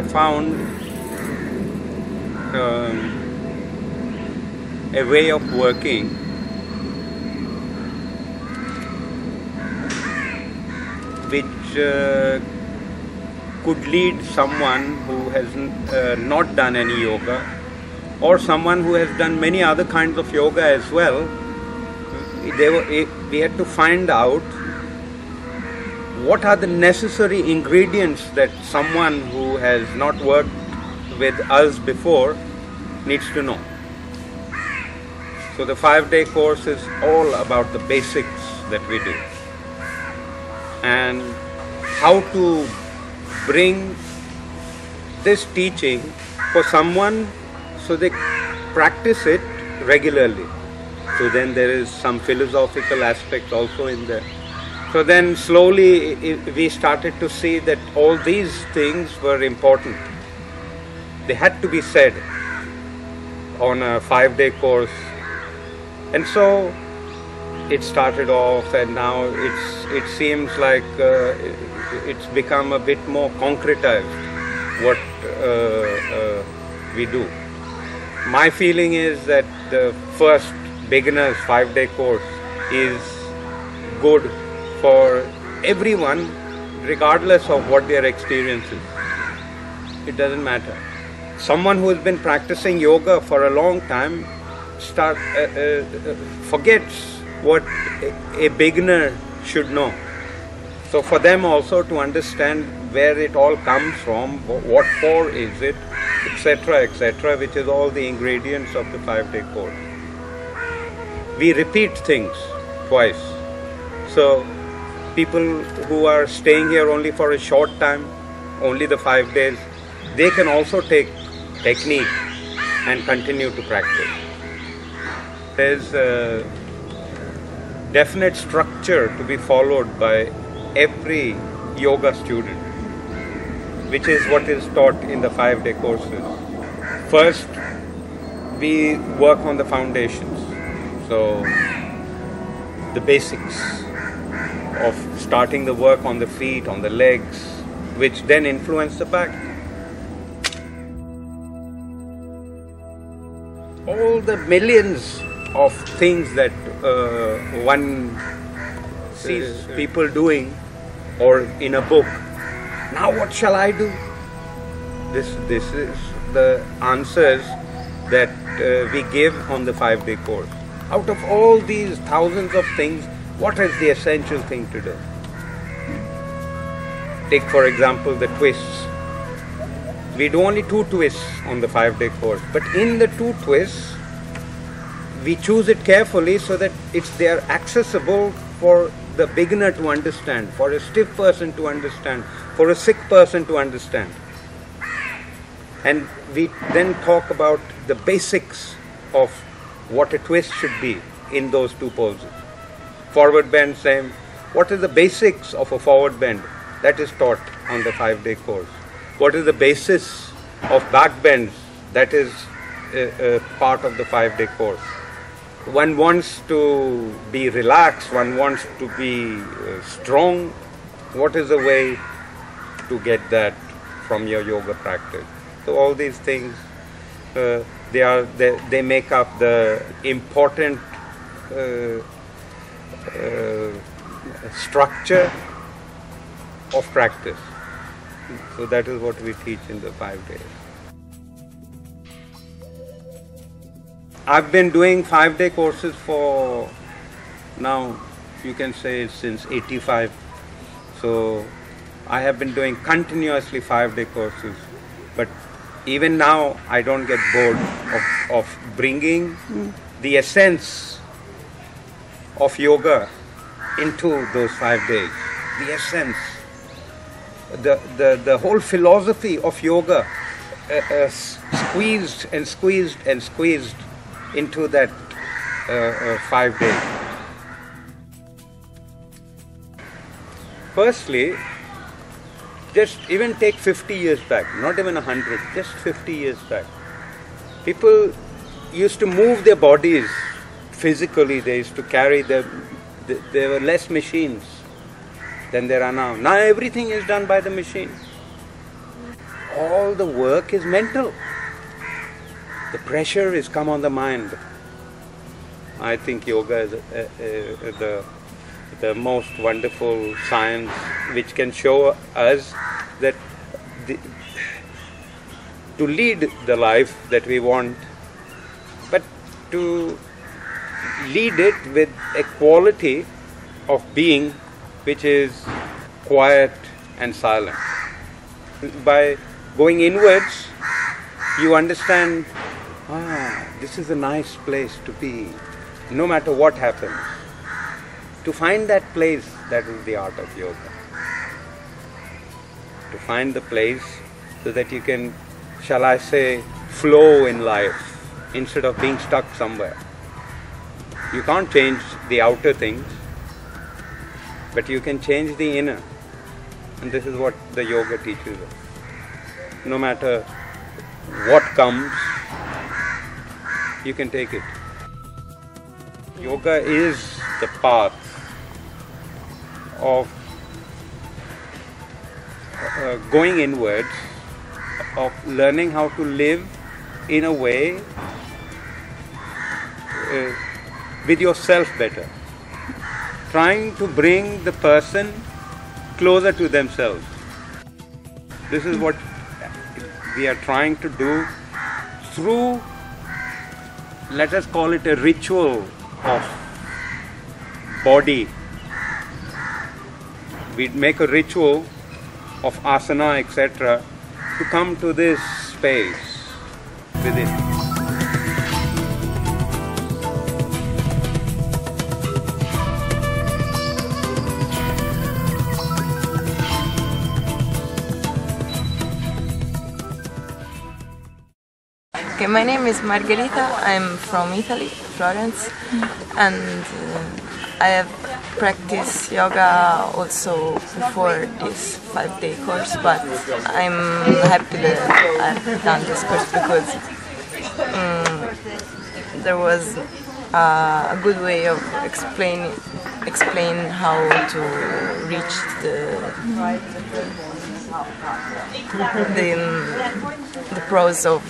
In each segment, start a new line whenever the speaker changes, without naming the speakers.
I found a way of working which could lead someone who has not done any yoga, or someone who has done many other kinds of yoga as well. We had to find out what are the necessary ingredients that someone who has not worked with us before needs to know. So the 5-day course is all about the basics that we do, and how to bring this teaching for someone so they practice it regularly. So then there is some philosophical aspects also in there. So then slowly we started to see that all these things were important. They had to be said on a 5-day course. And so it started off, and now it seems like it's become a bit more concretized what we do. My feeling is that the first beginner's 5-day course is good for everyone, regardless of what their experience is. It doesn't matter. Someone who has been practicing yoga for a long time forgets what a beginner should know. So for them also to understand where it all comes from, what for is it, etc., which is all the ingredients of the 5-day course. We repeat things twice. So people who are staying here only for a short time, only the 5 days, they can also take technique and continue to practice. There's a definite structure to be followed by every yoga student, which is what is taught in the 5-day courses. First, we work on the foundations, so the basics of starting the work on the feet, on the legs, which then influence the back. All the millions of things that one sees people doing, or in a book. Now what shall I do? This is the answers that we give on the 5-day course. Out of all these thousands of things, what is the essential thing to do? Take for example the twists. We do only 2 twists on the 5-day course, but in the 2 twists, we choose it carefully so that they are accessible for the beginner to understand, for a stiff person to understand, for a sick person to understand. And we then talk about the basics of what a twist should be in those 2 poses. Forward bend, same. What is the basics of a forward bend? That is taught on the 5-day course. What is the basis of back bends? That is a part of the 5-day course. One wants to be relaxed, one wants to be strong. What is the way to get that from your yoga practice? So all these things, they make up the important structure of practice. So that is what we teach in the 5 days. I've been doing 5-day courses for now, you can say since '85. So I have been doing continuously 5-day courses. But even now, I don't get bored of bringing the essence of yoga into those 5 days. The essence, the whole philosophy of yoga squeezed and squeezed and squeezed into that 5 days. Firstly, just even take 50 years back, not even 100, just 50 years back. People used to move their bodies physically, they used to carry there were less machines than there are now. Now everything is done by the machine. all the work is mental. The pressure is come on the mind. I think yoga is the most wonderful science which can show us that to lead the life that we want, but to lead it with a quality of being which is quiet and silent. By going inwards, you understand, this is a nice place to be, no matter what happens. To find that place, that is the art of yoga. To find the place so that you can, shall I say, flow in life instead of being stuck somewhere. You can't change the outer things, but you can change the inner. And this is what the yoga teaches us. No matter what comes, you can take it. Yoga is the path of going inwards, of learning how to live in a way with yourself better, trying to bring the person closer to themselves. This is what we are trying to do through, let us call it a ritual of body. We make a ritual of asana, etc., to come to this space within.
Okay, my name is Margherita. I'm from Italy, Florence, and I have practiced yoga also before this 5-day course, but I'm happy that I've done this course because there was a good way of explain how to reach the pros of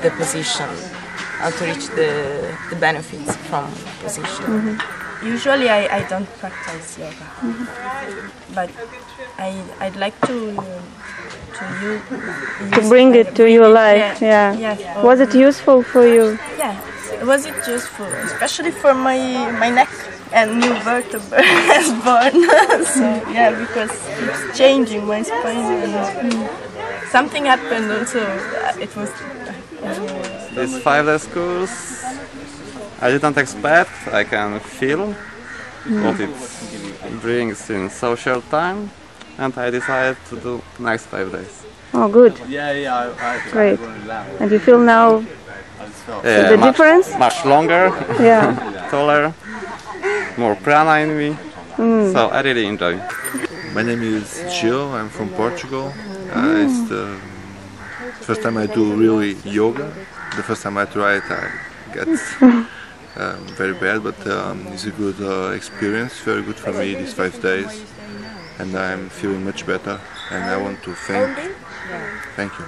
the position, how to reach the benefits from position.
Usually I don't practice yoga, but I'd like to
bring it to your life. Yeah.
Yes.
Was it useful for you?
Yeah. Was it useful, especially for my neck and new vertebra has born. So yeah, because it's changing my spine and something happened also. It was
this 5-day course I didn't expect. I can feel what it brings in social time, and I decided to do next 5 days.
Oh, good. Great. And you feel now the difference?
Much longer,
Yeah.
taller, more prana in me. So I really enjoy.
My name is Gil. I'm from Portugal. It's the first time I do really yoga. The first time I try it, I get very bad, but it's a good experience, very good for me these 5 days, and I'm feeling much better. And I want to thank you.